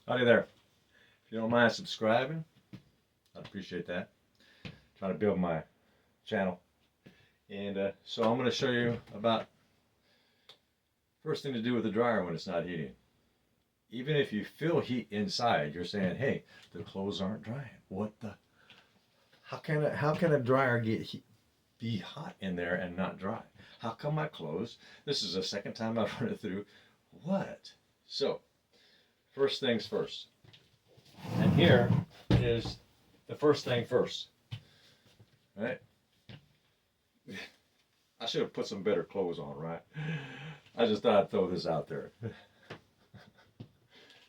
Howdy there. If you don't mind subscribing, I'd appreciate that. Trying to build my channel. And so I'm going to show you about first thing to do with the dryer when it's not heating. Even if you feel heat inside, you're saying, hey, the clothes aren't drying. What the? How can a dryer be hot in there and not dry? How come my clothes? This is the second time I've run it through. What? So, first things first. And here is the first thing first. Right? I should have put some better clothes on, right? I just thought I'd throw this out there.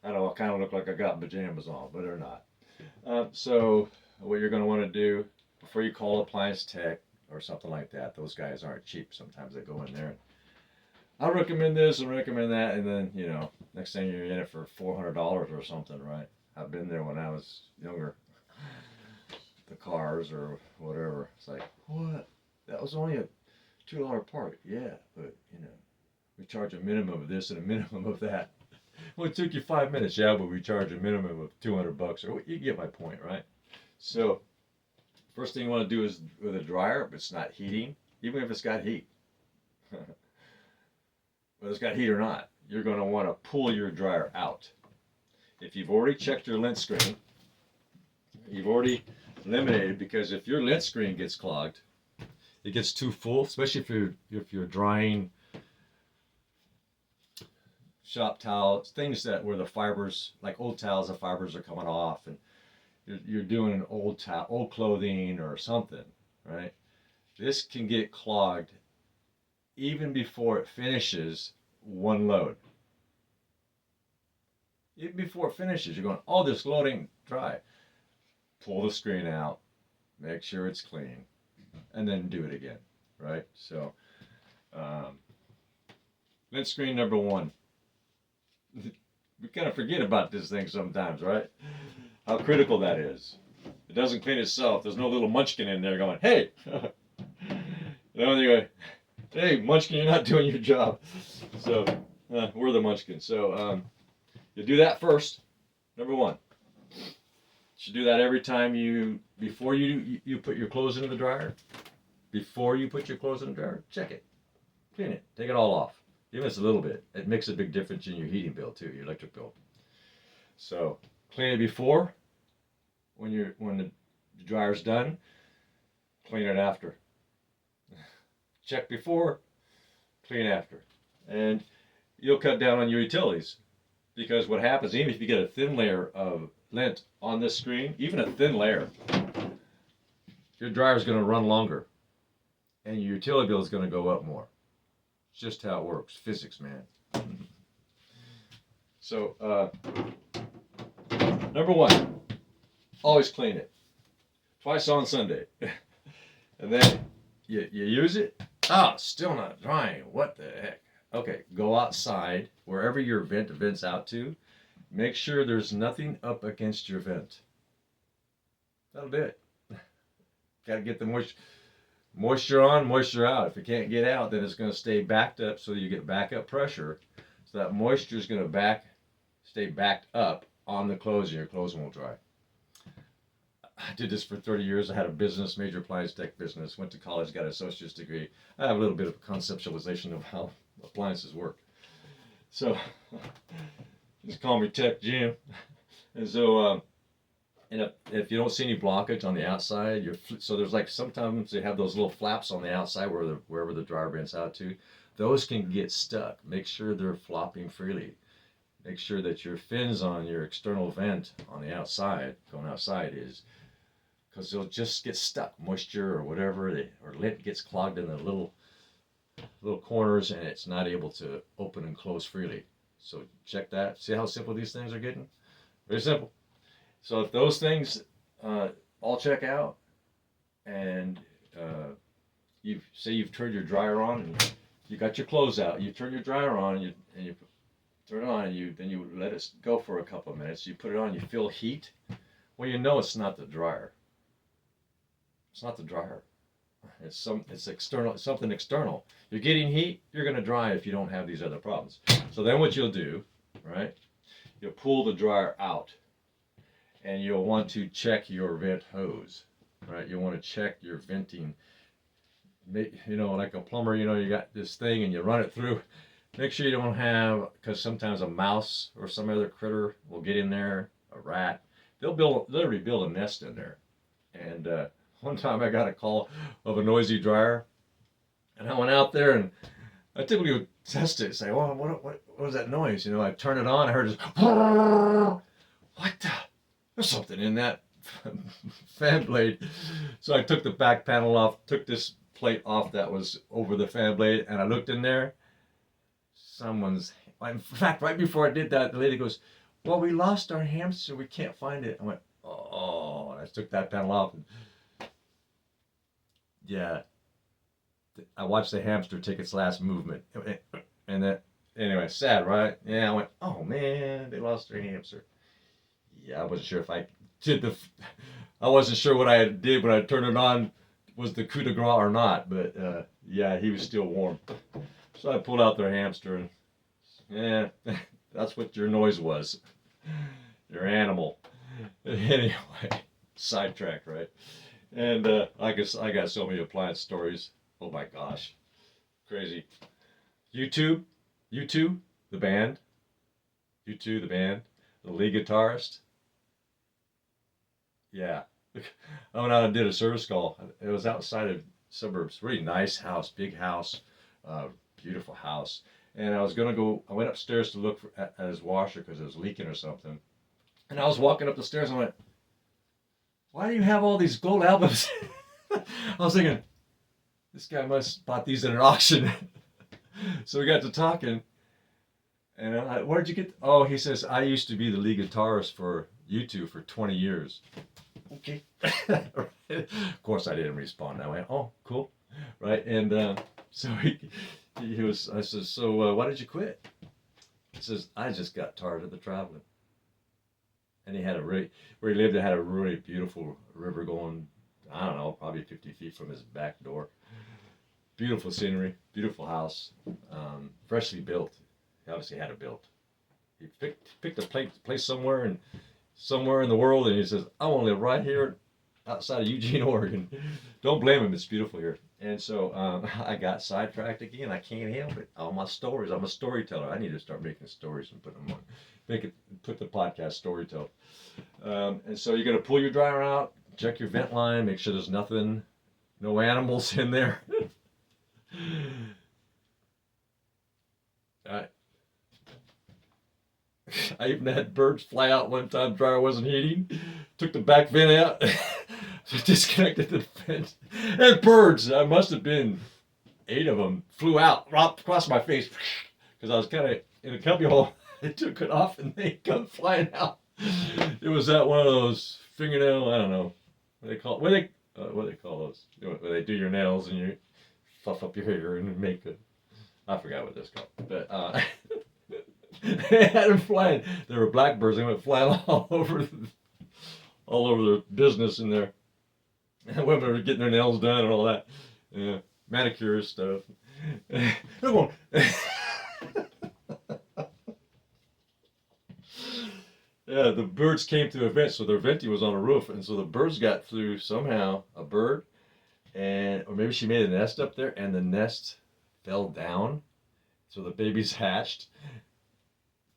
I know I kind of look like I got pajamas on, but they're not. So what you're going to want to do before you call Appliance Tech or something like that, those guys aren't cheap. Sometimes they go in there and I recommend this and recommend that, and then, you know, next thing you're in it for $400 or something, right? I've been there when I was younger. The cars or whatever. It's like, what? That was only a $2 part. Yeah, but, you know, we charge a minimum of this and a minimum of that. Well, it took you 5 minutes, yeah, but we charge a minimum of $200, or you get my point, right? So, first thing you want to do is with a dryer, if it's not heating, even if it's got heat, whether it's got heat or not, you're going to want to pull your dryer out. If you've already checked your lint screen, you've already eliminated, because if your lint screen gets clogged, it gets too full, especially if you're drying shop towels, things that where the fibers, like old towels, the fibers are coming off, and you're doing an old clothing or something, right? This can get clogged even before it finishes one load. Even before it finishes, you're going, oh, this load ain't dry. Pull the screen out, make sure it's clean, and then do it again, right? So, lint screen number one. We kind of forget about this thing sometimes, right? How critical that is. It doesn't clean itself. There's no little munchkin in there going, hey! You know, they go, hey, munchkin, you're not doing your job. So, we're the munchkin. So, you do that first, number one. You should do that every time before you put your clothes into the dryer. Before you put your clothes in the dryer, check it. Clean it. Take it all off. Even if it's a little bit. It makes a big difference in your heating bill too, your electric bill. So clean it before. When the dryer's done, clean it after. Check before, clean after. And you'll cut down on your utilities. Because what happens, even if you get a thin layer of lint on this screen, even a thin layer, your dryer's going to run longer. And your utility bill is going to go up more. It's just how it works. Physics, man. So, number one, always clean it. Twice on Sunday. And then you use it. Ah, still not drying. What the heck? Okay, go outside, wherever your vent vents out to. Make sure there's nothing up against your vent. That'll do it. Got to get the moisture on, moisture out. If it can't get out, then it's going to stay backed up, so you get backup pressure. So that moisture is going to stay backed up on the clothes, and your clothes won't dry. I did this for 30 years. I had a business, major appliance tech business. Went to college, got an associate's degree. I have a little bit of conceptualization of how appliances work. So, just call me Tech Jim. And so, and if you don't see any blockage on the outside, so there's like sometimes they have those little flaps on the outside wherever the dryer vents out to. Those can get stuck. Make sure they're flopping freely. Make sure that your fins on your external vent on the outside, going outside, is, because they'll just get stuck. Moisture or whatever, or lint gets clogged in the little corners, and it's not able to open and close freely. So check that. See how simple these things are getting? Very simple. So if those things all check out, and you've turned your dryer on, and you got your clothes out, you turn your dryer on, and you turn it on, and then you let it go for a couple of minutes. You put it on, you feel heat. Well, you know it's not the dryer. It's not the dryer. It's external. It's something external. You're getting heat. You're going to dry if you don't have these other problems. So then what you'll do, right, you'll pull the dryer out, and you'll want to check your vent hose, right? You'll want to check your venting. You know, like a plumber, you know, you got this thing and you run it through. Make sure you don't have, because sometimes a mouse or some other critter will get in there, a rat. They'll literally build a nest in there. And one time I got a call of a noisy dryer, and I went out there and I typically would test it, say, "Well, what was that noise?" You know, I turn it on, I heard this, what the? There's something in that fan blade. So I took the back panel off, took this plate off that was over the fan blade, and I looked in there. In fact, right before I did that, the lady goes, "Well, we lost our hamster, we can't find it." I went, "Oh," I took that panel off. And yeah, I watched the hamster take its last movement. And that, anyway, sad, right? Yeah, I went, "Oh man, they lost their hamster." Yeah, I wasn't sure if I did I wasn't sure what I did when I turned it on was the coup de grace or not, but yeah, he was still warm. So I pulled out their hamster, and yeah, that's what your noise was. Your animal. Anyway, sidetrack, right? And I got so many appliance stories. Oh my gosh, crazy. U2, U2, the band. U2, the band. The lead guitarist. Yeah, I went out and did a service call. It was outside of suburbs. Really nice house, big house, beautiful house. And I went upstairs to look at his washer because it was leaking or something. And I was walking up the stairs and I went, "Why do you have all these gold albums?" I was thinking, this guy must bought these at an auction. So we got to talking. And I'm like, "Where'd you get?" Oh, he says, "I used to be the lead guitarist for U2 for 20 years. Okay. Of course, I didn't respond. I went, "Oh, cool." Right. And so I said, "So why did you quit?" He says, "I just got tired of the traveling." And where he lived, it had a really beautiful river going, I don't know, probably 50 feet from his back door. Beautiful scenery, beautiful house, freshly built. He obviously had it built. He picked a place somewhere in the world, and he says, "I want to live right here outside of Eugene, Oregon." Don't blame him. It's beautiful here. And so I got sidetracked again. I can't help it. All my stories. I'm a storyteller. I need to start making stories and put them on. Put the podcast storyteller. And so you're gonna pull your dryer out, check your vent line, make sure there's nothing, no animals in there. I even had birds fly out one time. Dryer wasn't heating. Took the back vent out. Disconnected the vent. And birds, I must have been 8 of them, flew out, dropped across my face. Because I was kind of in a cubby hole. I took it off and they come flying out. It was that one of those fingernail, I don't know. What do they call those? Where they do your nails and you fluff up your hair and make I forgot what this called. But they had them flying. There were blackbirds. They went flying all over the business in there. And women were getting their nails done and all that. Yeah, manicure stuff. Yeah, the birds came to a vent, so their venti was on a roof, and so the birds got through somehow. A bird, or maybe she made a nest up there, and the nest fell down, so the babies hatched,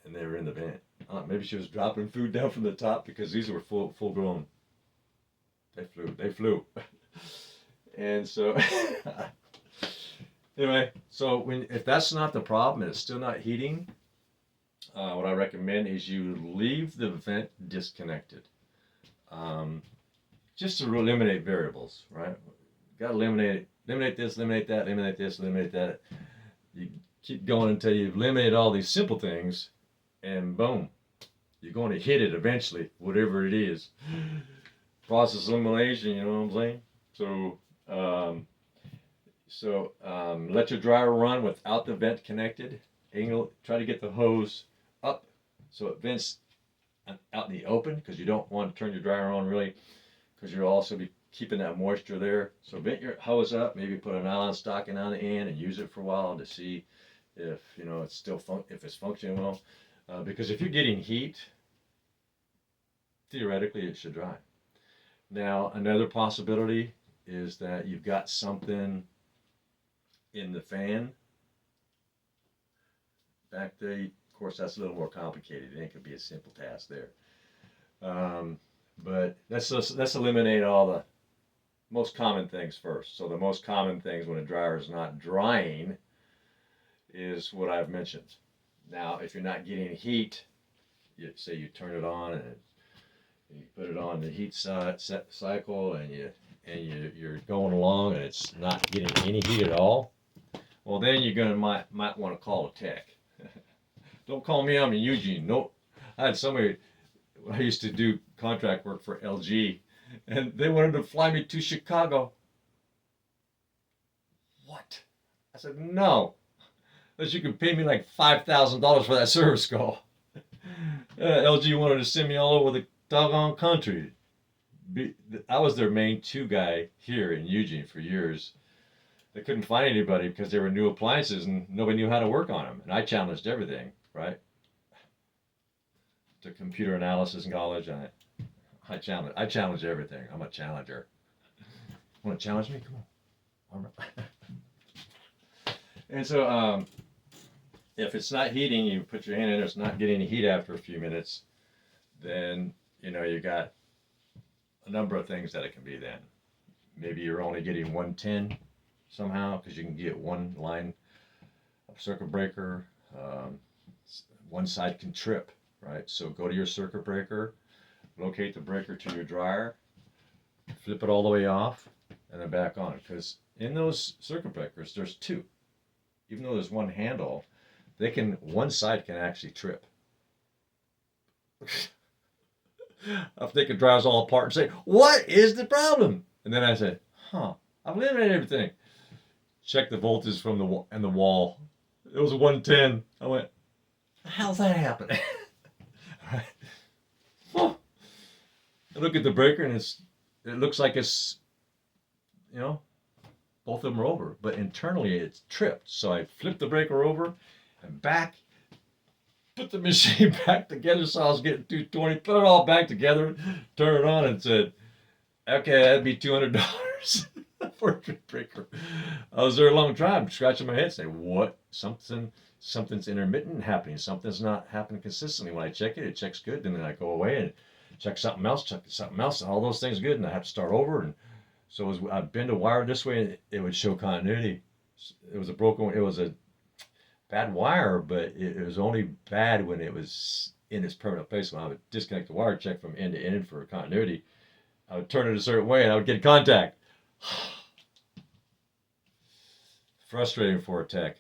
and they were in the vent. Maybe she was dropping food down from the top because these were full grown. They flew, and so anyway, so if that's not the problem and it's still not heating, what I recommend is you leave the vent disconnected, just to eliminate variables, right? Got to eliminate this, eliminate that, eliminate this, eliminate that. You keep going until you've eliminated all these simple things, and boom, you're going to hit it eventually, whatever it is. Process elimination, you know what I'm saying? So let your dryer run without the vent connected. Try to get the hose up so it vents out in the open, because you don't want to turn your dryer on really, because you'll also be keeping that moisture there. So vent your hose up, maybe put a nylon stocking on the end and use it for a while to see if it's still if it's functioning well. Because if you're getting heat, theoretically it should dry. Now, another possibility is that you've got something in the fan back there. Of course, that's a little more complicated. It ain't gonna be a simple task there. But let's eliminate all the most common things first. So the most common things when a dryer is not drying is what I've mentioned. Now, if you're not getting heat, say you turn it on and you put it on the heat cycle and you're going along and it's not getting any heat at all, well then you're gonna might want to call a tech. Don't call me, I'm in Eugene. No, I had somebody. I used to do contract work for LG, and they wanted to fly me to Chicago. What? I said no. Unless you can pay me like $5,000 for that service call. LG wanted to send me all over the doggone country. I was their main two guy here in Eugene for years. They couldn't find anybody because they were new appliances and nobody knew how to work on them. And I challenged everything, right? To computer analysis and college. I challenge everything. I'm a challenger. Want to challenge me? Come on. All right. And so, if it's not heating, you put your hand in there, it's not getting any heat after a few minutes, then, you got a number of things that it can be then. Maybe you're only getting 110 somehow, because you can get one line of circuit breaker. One side can trip, right? So go to your circuit breaker, locate the breaker to your dryer, flip it all the way off, and then back on. Because in those circuit breakers, there's two. Even though there's one handle, one side can actually trip. I'm thinking drives all apart and say, what is the problem? And then I said, I've eliminated everything. Check the voltage from the wall. It was 110. I went, how's that happening? I look at the breaker and it looks like it's, both of them are over, but internally it's tripped. So I flipped the breaker over and back, put the machine back together so I was getting 220, put it all back together, turn it on and said, okay, that'd be $200 for a breaker. I was there a long time, scratching my head saying, what? Something's intermittent happening. Something's not happening consistently. When I check it, it checks good. Then I go away and check something else, and all those things good, and I have to start over. And so I'd bend a wire this way, and it would show continuity. It was a bad wire, but it was only bad when it was in its permanent place. When I would disconnect the wire, check from end to end for continuity, I would turn it a certain way, and I would get contact. Frustrating for a tech.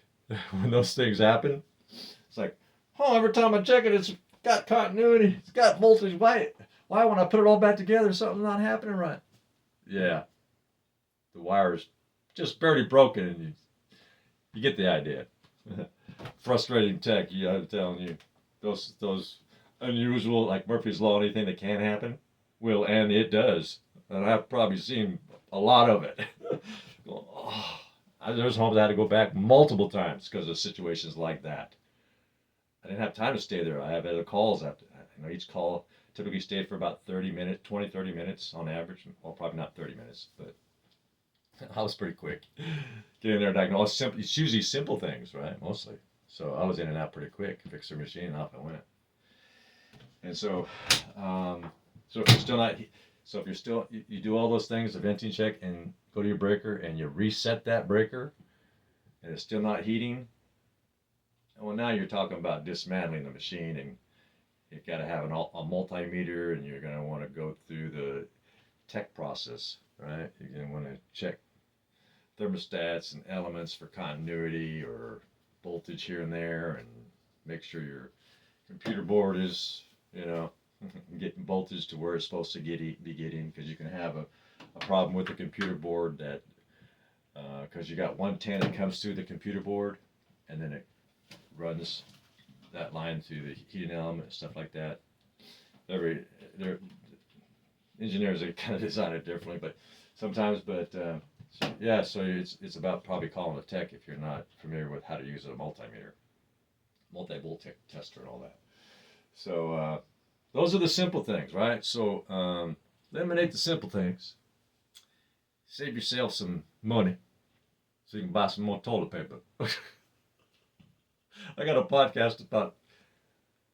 When those things happen, it's like, every time I check it, it's got continuity, it's got voltage. Why when I put it all back together, something's not happening right? Yeah, the wire's just barely broken, and you get the idea. Frustrating tech, I'm telling you. Those unusual, like Murphy's Law, anything that can happen, will, and it does. And I've probably seen a lot of it. There's homes I had to go back multiple times because of situations like that. I didn't have time to stay there. I have other calls after. Each call typically stayed for about 30 minutes on average. Well, probably not 30 minutes, but I was pretty quick. Get in there, diagnose. It's usually simple things, right? Mostly. So I was in and out pretty quick. Fix the machine, and off I went. And so, if you're still, you do all those things, the venting check, and go to your breaker, and you reset that breaker, and it's still not heating. Well, now you're talking about dismantling the machine, and you've got to have a multimeter, and you're going to want to go through the tech process, right? You're going to want to check thermostats and elements for continuity or voltage here and there, and make sure your computer board is, getting voltage to where it's supposed to be getting, because you can have a problem with the computer board that, because you got 110 that comes through the computer board, and then it runs that line through the heating element and stuff like that. Engineers are kind of design it differently, but sometimes, so it's about probably calling a tech if you're not familiar with how to use a multimeter, multi-volt tester and all that. So those are the simple things, right? So eliminate the simple things. Save yourself some money so you can buy some more toilet paper. I got a podcast about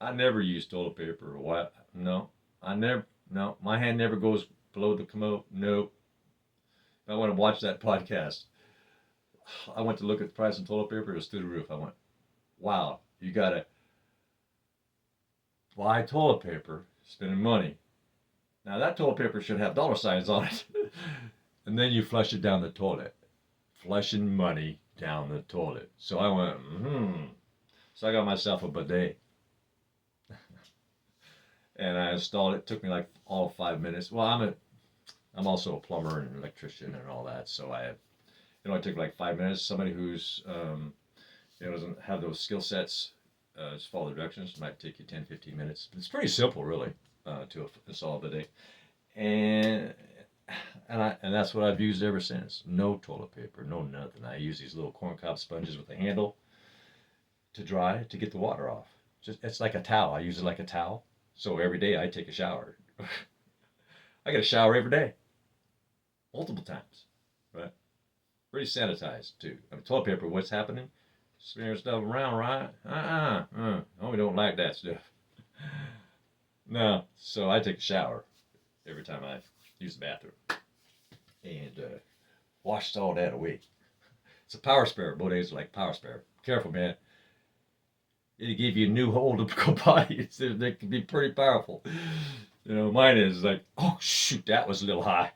I never use toilet paper. What? No, I never. No, my hand never goes below the commode. Nope. I want to watch that podcast. I went to look at the price of toilet paper. It was through the roof. I went, wow, you gotta buy toilet paper, spending money. Now that toilet paper should have dollar signs on it. And then you flush it down the toilet. Flushing money down the toilet. So I went, So I got myself a bidet. And I installed it. It took me like all 5 minutes. Well, I'm also a plumber and electrician and all that. So it only took like 5 minutes. Somebody who's doesn't have those skill sets, just follow the directions. It might take you 10, 15 minutes. It's pretty simple, really, to install a bidet. And that's what I've used ever since. No toilet paper, no nothing. I use these little corncob sponges with a handle to dry to get the water off. It's like a towel. I use it like a towel. So every day I take a shower. I get a shower every day, multiple times, right? Pretty sanitized too. I mean, toilet paper. What's happening? Smearing stuff around, right? Oh, we don't like that stuff. No. So I take a shower every time I use the bathroom and washed all that away. It's a power spare. Bidets are like power spare. Careful, man. It'll give you a new hole to go by. They can be pretty powerful. Mine is like, oh shoot, that was a little high.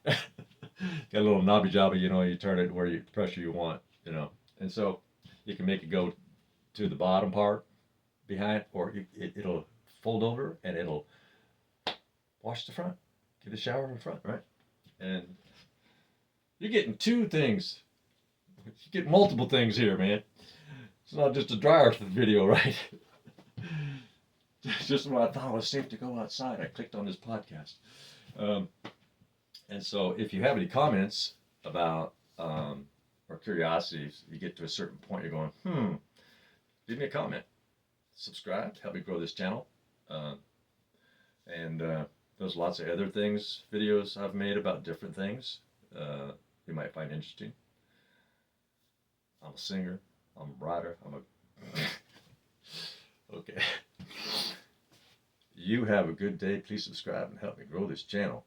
Got a little knobby jobby, you turn it where you pressure you want, and so you can make it go to the bottom part behind, or it'll fold over and it'll wash the front. Give the shower in front, right? And you're getting two things. You get multiple things here, man. It's not just a dryer video, right? Just when I thought it was safe to go outside, I clicked on this podcast. And so if you have any comments about or curiosities, you get to a certain point, you're going, leave me a comment. Subscribe, help me grow this channel. And there's lots of other things, videos I've made about different things you might find interesting. I'm a singer. I'm a writer. Okay. You have a good day. Please subscribe and help me grow this channel.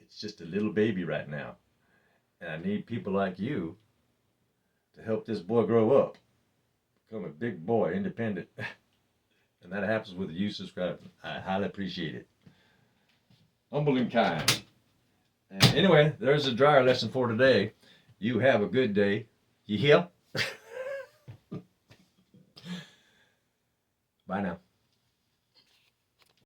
It's just a little baby right now. And I need people like you to help this boy grow up. Become a big boy, independent. And that happens with you subscribing. I highly appreciate it. Humble and kind. And anyway, there's a dryer lesson for today. You have a good day. You hear? Bye now.